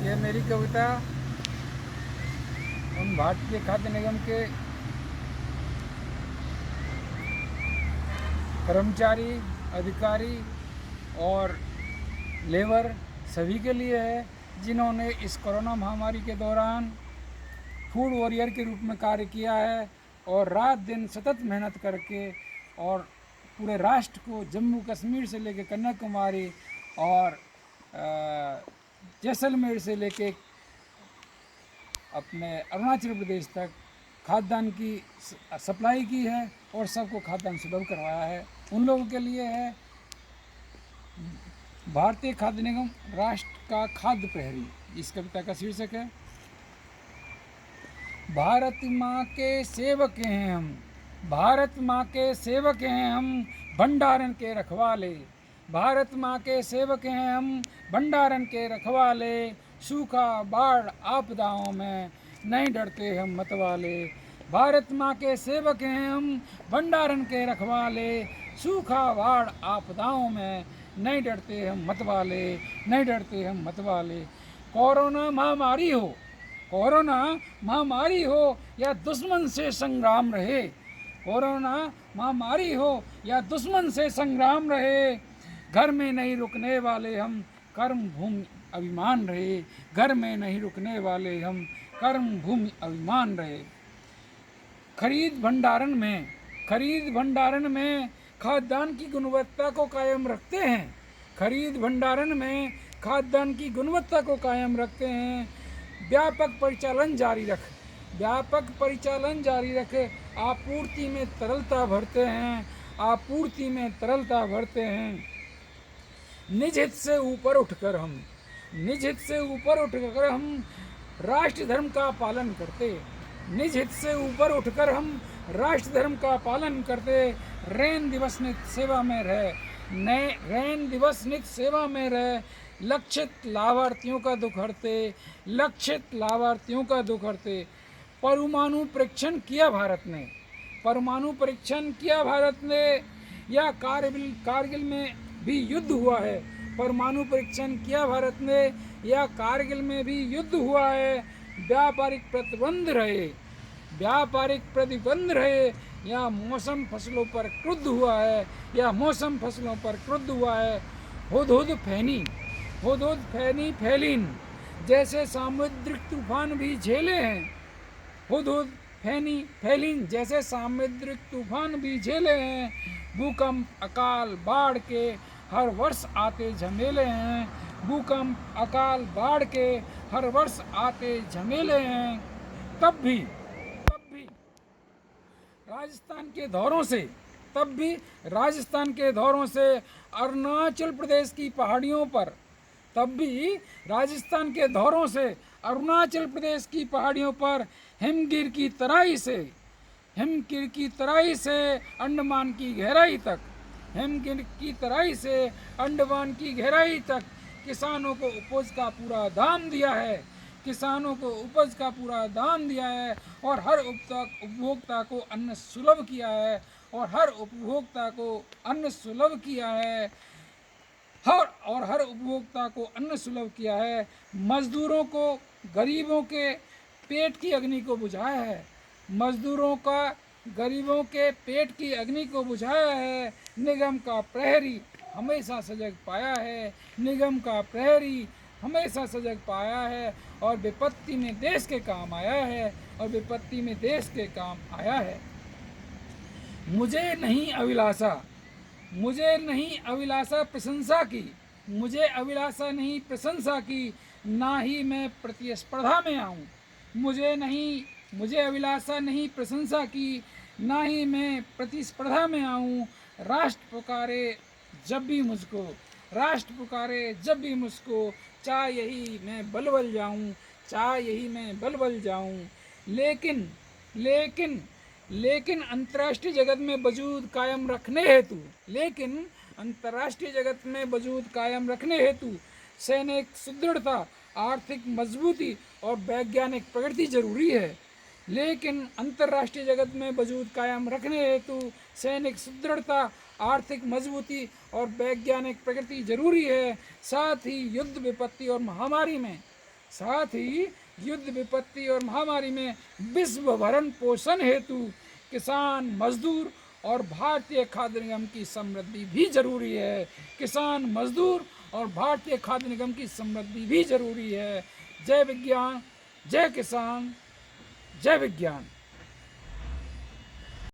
ये मेरी कविता उन भारतीय खाद्य निगम के कर्मचारी, अधिकारी और लेबर सभी के लिए है, जिन्होंने इस कोरोना महामारी के दौरान फूड वॉरियर के रूप में कार्य किया है और रात दिन सतत मेहनत करके और पूरे राष्ट्र को जम्मू कश्मीर से लेकर कन्याकुमारी और जैसलमेर से लेके अपने अरुणाचल प्रदेश तक खाद्यान्न की सप्लाई की है और सबको खाद्यान्न सुलभ करवाया है। उन लोगों के लिए है भारतीय खाद्य निगम राष्ट्र का खाद्य प्रहरी। इस कविता का शीर्षक है भारत माँ के सेवक हैं हम, भारत माँ के सेवक हैं हम, भंडारण के रखवाले। भारत माँ के सेवक हैं हम, भंडारण के रखवाले। सूखा बाढ़ आपदाओं में नहीं डरते हम मतवाले। भारत माँ के सेवक हैं हम, भंडारण के रखवाले। सूखा बाढ़ आपदाओं में नहीं डरते हम मतवाले, नहीं डरते हम मतवाले। कोरोना महामारी हो, कोरोना महामारी हो या दुश्मन से संग्राम रहे, कोरोना महामारी हो या दुश्मन से संग्राम रहे, घर में नहीं रुकने वाले हम, कर्म भूमि अभिमान रहे। घर में नहीं रुकने वाले हम, कर्म भूमि अभिमान रहे। खरीद भंडारण में खाद्यान्न की गुणवत्ता को कायम रखते हैं। खरीद भंडारण में खाद्यान्न की गुणवत्ता को कायम रखते हैं। व्यापक परिचालन जारी रख, व्यापक परिचालन जारी रखे। आपूर्ति में तरलता भरते हैं, आपूर्ति में तरलता भरते हैं। निज हित से ऊपर उठकर हम, निज हित से ऊपर उठकर हम राष्ट्र धर्म का पालन करते। निज हित से ऊपर उठकर हम राष्ट्र धर्म का पालन करते। रैन दिवस नित सेवा में रहे, नए रैन दिवस नित सेवा में रहे। लक्षित लाभार्थियों का दुख हरते, लक्षित लाभार्थियों का दुख हरते। परमाणु परीक्षण किया भारत ने, परमाणु परीक्षण किया भारत ने, या कारगिल में भी युद्ध हुआ है। परमाणु परीक्षण किया भारत ने, या कारगिल में भी युद्ध हुआ है। व्यापारिक प्रतिबंध रहे, व्यापारिक प्रतिबंध रहे, या मौसम फसलों पर क्रुद्ध हुआ है, या मौसम फसलों पर क्रुद्ध हुआ है। हुदहुद फैनी, हुदहुद फैनी फैलीन जैसे सामुद्रिक तूफान भी झेले हैं। हुदहुद फैनी फैलीन जैसे सामुद्रिक तूफान भी झेले हैं। भूकंप अकाल बाढ़ के हर वर्ष आते झमेले हैं। भूकंप अकाल बाढ़ के हर वर्ष आते झमेले हैं। तब भी राजस्थान के दौरों से, तब भी राजस्थान के दौरों से अरुणाचल प्रदेश की पहाड़ियों पर, तब भी राजस्थान के दौरों से अरुणाचल प्रदेश की पहाड़ियों पर हिमगिर की तराई से, हिमगिर की तराई से अंडमान की गहराई तक, हिमगिर की तराई से अंडमान की गहराई तक किसानों को उपज का पूरा दाम दिया है, किसानों को उपज का पूरा दाम दिया है और हर उपभोक्ता को अन्न सुलभ किया है, और हर उपभोक्ता को अन्न सुलभ किया है, और हर उपभोक्ता को अन्न सुलभ किया है। मजदूरों को, गरीबों के पेट की अग्नि को बुझाया है, मजदूरों का गरीबों के पेट की अग्नि को बुझाया है। निगम का प्रहरी हमेशा सजग पाया है, निगम का प्रहरी हमेशा सजग पाया है, और विपत्ति में देश के काम आया है, और विपत्ति में देश के काम आया है। मुझे नहीं अभिलाषा, मुझे नहीं अभिलाषा प्रशंसा की, मुझे अभिलाषा नहीं प्रशंसा की, ना ही मैं प्रतिस्पर्धा में आऊँ। मुझे अभिलाषा नहीं प्रशंसा की, ना ही मैं प्रतिस्पर्धा में आऊँ। राष्ट्र पुकारे जब भी मुझको, राष्ट्र पुकारे जब भी मुझको, चाहे यही मैं बलबल जाऊँ, चाहे यही मैं बलबल जाऊँ। लेकिन लेकिन लेकिन अंतर्राष्ट्रीय जगत में वजूद कायम रखने हेतु, लेकिन अंतर्राष्ट्रीय जगत में वजूद कायम रखने हेतु सैनिक सुदृढ़ता, आर्थिक मजबूती और वैज्ञानिक प्रगति जरूरी है। लेकिन अंतर्राष्ट्रीय जगत में वजूद कायम रखने हेतु सैनिक सुदृढ़ता, आर्थिक मजबूती और वैज्ञानिक प्रगति जरूरी है। साथ ही युद्ध, विपत्ति और महामारी में, साथ ही युद्ध, विपत्ति और महामारी में विश्व भरण पोषण हेतु किसान, मजदूर और भारतीय खाद्य निगम की समृद्धि भी जरूरी है। किसान, मजदूर और भारतीय खाद्य निगम की समृद्धि भी जरूरी है। जय विज्ञान, जय किसान, जय विज्ञान।